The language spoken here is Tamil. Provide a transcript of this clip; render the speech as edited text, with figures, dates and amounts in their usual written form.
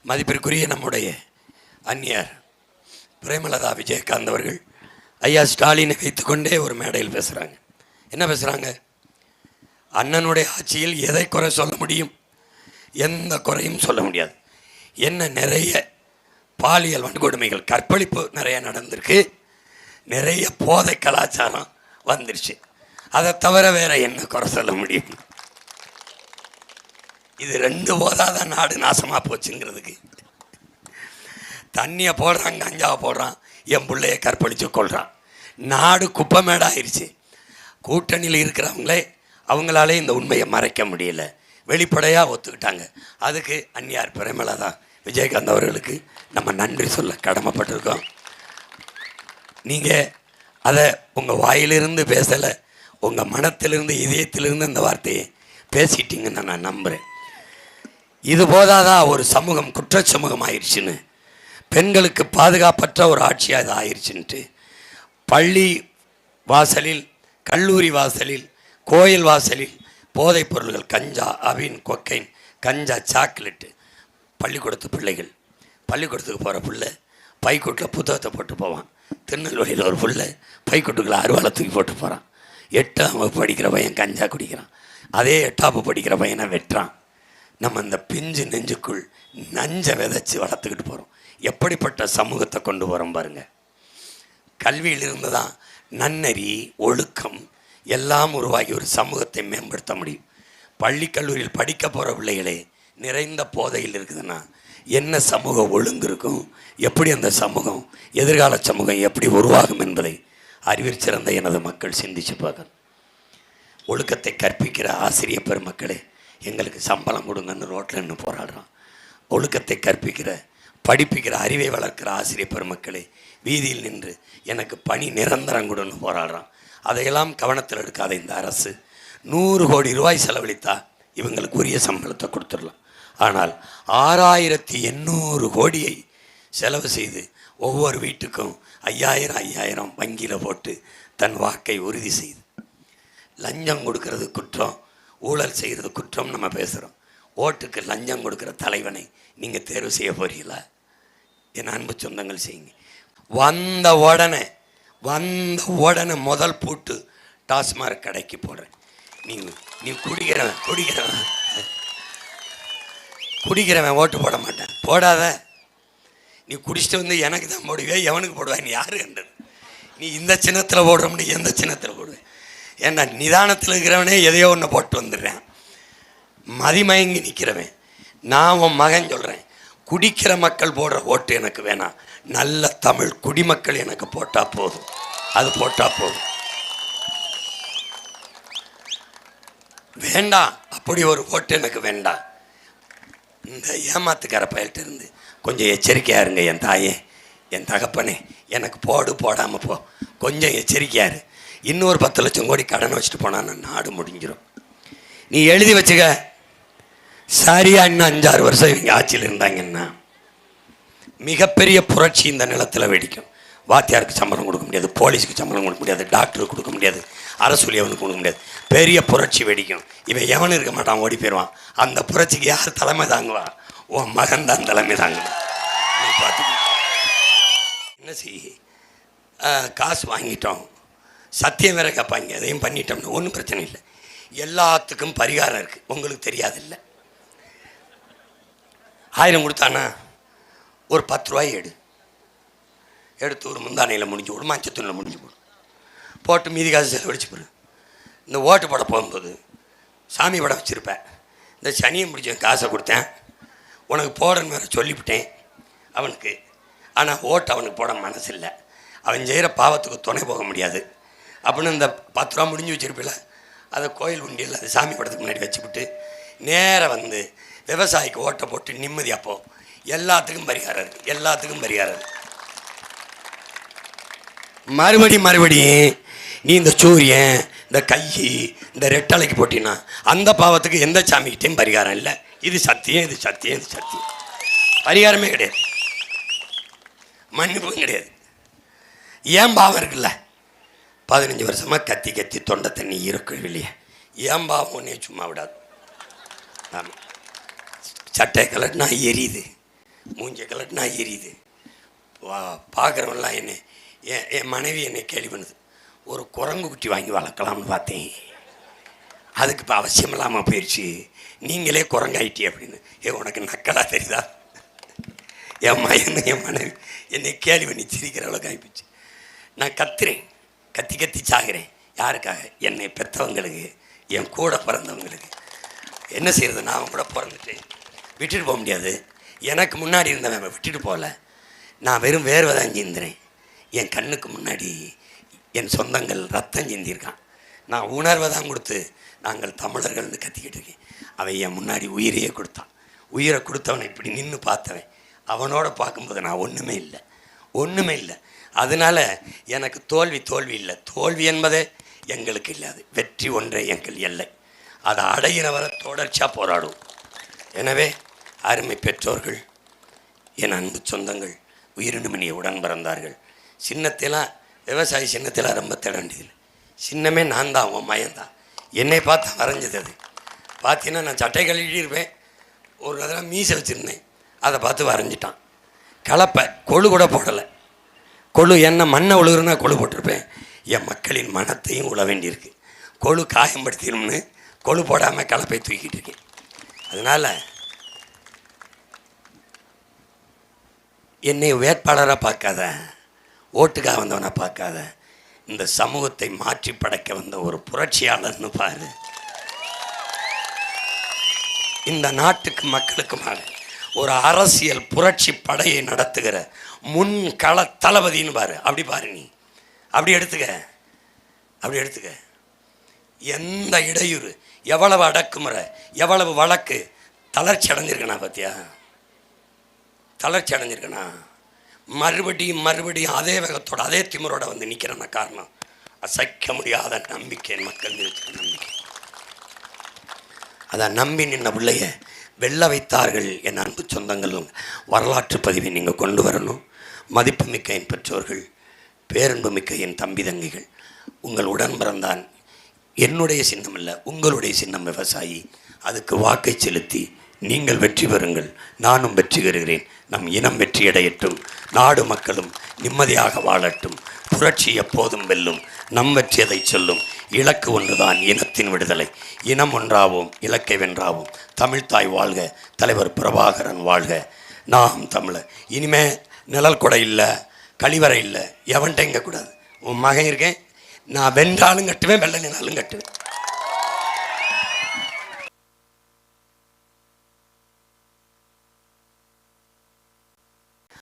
மதிப்பிற்குரிய நம்முடைய அந்நியார் பிரேமலதா விஜயகாந்த் அவர்கள் ஐயா ஸ்டாலினை வைத்துக்கொண்டே ஒரு மேடையில் பேசுகிறாங்க. என்ன பேசுகிறாங்க? அண்ணனுடைய ஆட்சியில் எதை குறை சொல்ல முடியும்? எந்த குறையும் சொல்ல முடியாது. என்ன நிறைய பாலியல் வன்கொடுமைகள், கற்பழிப்பு நிறைய நடந்திருக்கு, நிறைய போதை கலாச்சாரம் வந்துருச்சு. அதை தவிர வேற என்ன குறை சொல்ல முடியும்? இது ரெண்டு போதாதான் நாடு நாசமாக போச்சுங்கிறதுக்கு. தண்ணியை போடுறான், கஞ்சாவை போடுறான், என் பிள்ளைய கற்பழித்து கொள்கிறான். நாடு குப்பமேடாயிருச்சு. கூட்டணியில் இருக்கிறவங்களே அவங்களாலே இந்த உண்மையை மறைக்க முடியல, வெளிப்படையாக ஒத்துக்கிட்டாங்க. அதுக்கு அந்நியார் பிரேமலதா விஜயகாந்த் அவர்களுக்கு நம்ம நன்றி சொல்ல கடமைப்பட்டிருக்கோம். நீங்கள் அதை உங்கள் வாயிலிருந்து பேசலை, உங்கள் மனத்திலிருந்து இதயத்திலிருந்து இந்த வார்த்தையை பேசிட்டீங்கன்னு நான் நம்புகிறேன். இது போதாதான் ஒரு சமூகம் குற்ற சமூகம் ஆயிடுச்சுன்னு, பெண்களுக்கு பாதுகாப்பற்ற ஒரு ஆட்சியாக இது ஆயிடுச்சுன்ட்டு, பள்ளி வாசலில், கல்லூரி வாசலில், கோயில் வாசலில் போதைப் பொருள்கள், கஞ்சா, அபின், கொக்கைன், கஞ்சா, சாக்லேட்டு. பள்ளிக்கூடத்து பிள்ளைகள், பள்ளிக்கூடத்துக்கு போகிற பிள்ளை பைக்கூட்டில் புத்தகத்தை போட்டு போவான். திருநெல்வேலியில் ஒரு பிள்ளை பைக்கூட்டுக்குள்ள அருவாளை தூக்கி போட்டு போகிறான். 8ஆம் வகுப்பு படிக்கிற பையன் கஞ்சா குடிக்கிறான். அதே 8ஆம் வகுப்பு படிக்கிற பையனை வெட்டுறான். நம்ம அந்த பிஞ்சு நெஞ்சுக்குள் நஞ்சை விதைச்சி வளர்த்துக்கிட்டு போகிறோம். எப்படிப்பட்ட சமூகத்தை கொண்டு போகிறோம் பாருங்கள். கல்வியிலிருந்து தான் நன்னறி, ஒழுக்கம் எல்லாம் உருவாகி ஒரு சமூகத்தை மேம்படுத்த முடியும். பள்ளி கல்லூரியில் படிக்க போகிற பிள்ளைகளே நிறைந்த போதையில் இருக்குதுன்னா என்ன சமூக ஒழுங்கு இருக்கும்? எப்படி அந்த சமூகம், எதிர்கால சமூகம் எப்படி உருவாகும் என்பதை அறிவில் சிறந்த எனது மக்கள் சிந்திச்சு பார்க்கணும். ஒழுக்கத்தை கற்பிக்கிற ஆசிரியர் பெருமக்களே, எங்களுக்கு சம்பளம் கொடுங்கன்னு ரோட்டில் நின்று போராடுறான். ஒழுக்கத்தை கற்பிக்கிற, படிப்பிக்கிற, அறிவை வளர்க்கிற ஆசிரியர் பெருமக்களே வீதியில் நின்று எனக்கு பணி நிரந்தரம் கொடுன்னு போராடுறான். அதையெல்லாம் கவனத்தில் எடுக்காத இந்த அரசு 100 கோடி ரூபாய் செலவழித்தா இவங்களுக்கு உரிய சம்பளத்தை கொடுத்துடலாம். ஆனால் 6800 கோடியை செலவு செய்து ஒவ்வொரு வீட்டுக்கும் 5000 வங்கியில் போட்டு தன் வாக்கை உறுதி செய்து, லஞ்சம் கொடுக்கறது குற்றம், ஊழல் செய்கிறது குற்றம் நம்ம பேசுகிறோம். ஓட்டுக்கு லஞ்சம் கொடுக்குற தலைவனை நீங்கள் தேர்வு செய்ய போறீங்களா? என் அன்பு சொந்தங்கள் செய்யுங்க. வந்த உடனே முதல் பூட்டு டாஸ்மாக் கடைக்கு போடுறேன். நீ குடிக்கிறவன் ஓட்டு போட மாட்டேன். போடாத. நீ குடிச்சிட்டு வந்து எனக்கு தான் போடுவே, எவனுக்கு போடுவேன்? நீ யாரு கண்டது? நீ இந்த சின்னத்தில் போடுறோம்னு எந்த சின்னத்தில் போடுவேன்? ஏன்னா நிதானத்தில் இருக்கிறவனே எதையோ ஒன்று போட்டு வந்துடுறேன். மதிமயங்கி நிற்கிறவன். நான் உன் மகன் சொல்கிறேன், குடிக்கிற மக்கள் போடுற ஓட்டு எனக்கு வேணாம். நல்ல தமிழ் குடிமக்கள் எனக்கு போட்டால் போதும். அது போட்டால் போதும். வேண்டாம், அப்படி ஒரு ஓட்டு எனக்கு வேண்டாம். இந்த ஏமாத்துக்கார பயல்கிட்ட இருந்து கொஞ்சம் எச்சரிக்கையாக இருங்க. என் தாயே, என் தகப்பனே, எனக்கு போடு, போடாமல் போ, கொஞ்சம் எச்சரிக்கையாரு. இன்னொரு 10 லட்சம் கோடி கடன் வச்சுட்டு போனான்னு நாடு முடிஞ்சிடும். நீ எழுதி வச்சுக்க. சரியா இன்னும் 5-6 வருஷம் இவங்க ஆட்சியில் இருந்தாங்கன்னா மிகப்பெரிய புரட்சி இந்த நிலத்தில் வெடிக்கும். வாத்தியாருக்கு சம்பளம் கொடுக்க முடியாது, போலீஸுக்கு சம்பளம் கொடுக்க முடியாது, டாக்டருக்கு கொடுக்க முடியாது, அரசு ஊழியவனுக்கு கொடுக்க முடியாது. பெரிய புரட்சி வெடிக்கும். இவன் எவனும் இருக்க மாட்டான், ஓடி போயிடுவான். அந்த புரட்சிக்கு யார் தலைமை தாங்குவா? உன் மகன் தான் தலைமை தாங்குவான். நீ பார்த்து என்ன செய்ய? காசு வாங்கிட்டோம், சத்தியம் வேற கேட்பாங்க. அதையும் பண்ணிட்டோம்னா ஒன்றும் பிரச்சனை இல்லை. எல்லாத்துக்கும் பரிகாரம் இருக்குது. உங்களுக்கு தெரியாதில்லை. 1000 கொடுத்தானா ஒரு 10 ரூபாய் எடுத்து ஒரு முந்தானையில் முடிஞ்சு விடும், மஞ்சத்தூணில் முடிஞ்சு போடும், போட்டு மீதி காசு செலவழிச்சு போடு. இந்த ஓட்டு போட போகும்போது சாமி படம் வச்சுருப்பேன். இந்த சனியை முடிச்ச காசை கொடுத்தேன், உனக்கு போடன்னு வேறு சொல்லிவிட்டேன் அவனுக்கு. ஆனால் ஓட்டு அவனுக்கு போட மனசு இல்லை. அவன் செய்கிற பாவத்துக்கு துணை போக முடியாது அப்படின்னு இந்த 10 ரூபா முடிஞ்சு வச்சுருப்பில்ல, அதை கோயில் உண்டியில் அது சாமி படத்துக்கு முன்னாடி வச்சுக்கிட்டு நேராக வந்து விவசாயிக்கு ஓட்டை போட்டு நிம்மதியாக போ. எல்லாத்துக்கும் பரிகாரம் இருக்குது, எல்லாத்துக்கும் பரிகாரம் இருக்குது. மறுபடியும் நீ இந்த சூரியன், இந்த கை, இந்த ரெட்டலைக்கு போட்டினா அந்த பாவத்துக்கு எந்த சாமிக்கிட்டையும் பரிகாரம் இல்லை. இது சத்தியம், இது சத்தியம், இது சத்தியம். பரிகாரமே கிடையாது, மன்னிப்பும் கிடையாது. ஏன் பாவம் இருக்குல்ல? 15 வருஷமாக கத்தி தொண்டை தண்ணி இருக்கும் இல்லையா? ஏன் பாவம் ஒன்றே சும்மா விடாது. ஆமாம், சட்டை கலட்டினா எரியுது, மூஞ்ச கலட்டினா எரியுது. பார்க்குறவங்களாம் என்னை என் மனைவி என்னை கேள்வி பண்ணுது, ஒரு குரங்கு குட்டி வாங்கி வளர்க்கலாம்னு பார்த்தேன், அதுக்கு இப்போ அவசியம் இல்லாமல் போயிடுச்சு, நீங்களே குரங்காயிட்டி அப்படின்னு. உனக்கு நக்கலாக தெரியுதா? என் மனைவி என்னை கேள்வி பண்ணி சிரிக்கிற அளவுக்கு ஆகிப்போச்சு. நான் கத்துறேன், கத்தி கத்தி சாகிறேன். யாருக்காக? என்னை பெற்றவங்களுக்கு, என் கூட பிறந்தவங்களுக்கு. என்ன செய்கிறது? நான் கூட பிறந்துட்டேன், விட்டுட்டு போக முடியாது. எனக்கு முன்னாடி இருந்தவன் விட்டுட்டு போகல. நான் வெறும் வேர்வை தான் சிந்துறேன். என் கண்ணுக்கு முன்னாடி என் சொந்தங்கள் ரத்தம் சிந்திருக்கான். நான் உணர்வை தான் கொடுத்து நாங்கள் தமிழர்கள்னு கத்திக்கிட்டு இருக்கேன். அவன் என் முன்னாடி உயிரையே கொடுத்தான். உயிரை கொடுத்தவனை இப்படி நின்று பார்த்தவன். அவனோட பார்க்கும்போது நான் ஒன்றுமே இல்லை. அதனால் எனக்கு தோல்வி இல்லை. தோல்வி என்பதே எங்களுக்கு இல்லாது, வெற்றி ஒன்றே எங்கள் எல்லை. அதை அடையினவரை தொடர்ச்சியாக போராடும். எனவே அருமை பெற்றோர்கள், என் அன்பு சொந்தங்கள், உயிரினுமணியை உடன் பிறந்தார்கள். சின்னத்திலாம் விவசாயி சின்னத்தில் ரொம்ப தேடண்டியதில்லை. சின்னமே நான் தான், உன் மயன்தான். என்னை பார்த்து வரைஞ்சது அது. பார்த்தீங்கன்னா நான் சட்டை கழுவிருப்பேன், ஒரு அதெல்லாம் மீசை வச்சுருந்தேன், அதை பார்த்து வரைஞ்சிட்டான். கலப்பை கொழு கூட போடலை. கொழு என்ன மண்ணை உழுகுறனா கொழு போட்டிருப்பேன். என் மக்களின் மனத்தையும் உழ வேண்டியிருக்கு. கொழு காயம்படுத்திடும்னு கொழு போடாமல் கலப்பை தூக்கிட்டு இருக்கேன். அதனால் என்னை வேட்பாளராக பார்க்காத, ஓட்டுக்காக வந்தவனை பார்க்காத, இந்த சமூகத்தை மாற்றி படைக்க வந்த ஒரு புரட்சியாளர்னு பாரு. இந்த நாட்டுக்கு மக்களுக்குமாக ஒரு அரசியல் புரட்சி படையை நடத்துகிற முன்கள தளபதின்னு பாரு. அப்படி பாரு, நீ அப்படி எடுத்துக்க. எந்த இடையூறு, எவ்வளவு அடக்குமுறை, எவ்வளவு வழக்கு, தளர்ச்சி அடைஞ்சிருக்கனா பார்த்தியா? தளர்ச்சி அடைஞ்சிருக்கனா? மறுபடியும் அதே வேகத்தோட அதே திமிரோட வந்து நிற்கிறேன்னா காரணம் அசைக்க முடியாத நம்பிக்கை, மக்கள் இருக்கிற நம்பிக்கை. அதை நம்பி நின்ன பிள்ளைய வெல்ல வைத்தார்கள். என் அன்பு சொந்தங்களும் வரலாற்று பதிவை நீங்கள் கொண்டு வரணும். மதிப்புமிக்க என் பெற்றோர்கள், பேரன்புமிக்க என் தம்பி தங்கைகள், உங்கள் உடன் பிறந்தான். என்னுடைய சின்னம் இல்லை, உங்களுடைய சின்னம் விவசாயி. அதுக்கு வாக்கை செலுத்தி நீங்கள் வெற்றி பெறுங்கள், நானும் வெற்றி பெறுகிறேன். நம் இனம் வெற்றியடையட்டும், நாடு மக்களும் நிம்மதியாக வாழட்டும். புரட்சி எப்போதும் வெல்லும், நம் வெற்றியதை சொல்லும். இலக்கு ஒன்றுதான், இனத்தின் விடுதலை. இனம் ஒன்றாவோம், இலக்கை வென்றாவோம். தமிழ்தாய் வாழ்க, தலைவர் பிரபாகரன் வாழ்க. நாம் தமிழர். இனிமே நிழல் கொடை இல்லை, கழிவறை இல்லை, எவன்கிட்ட இங்கே கூடாது. உன் மகன் இருக்கேன், நான் வென்றாலும் கட்டுவேன், வெள்ளனினாலும் கட்டுவேன்.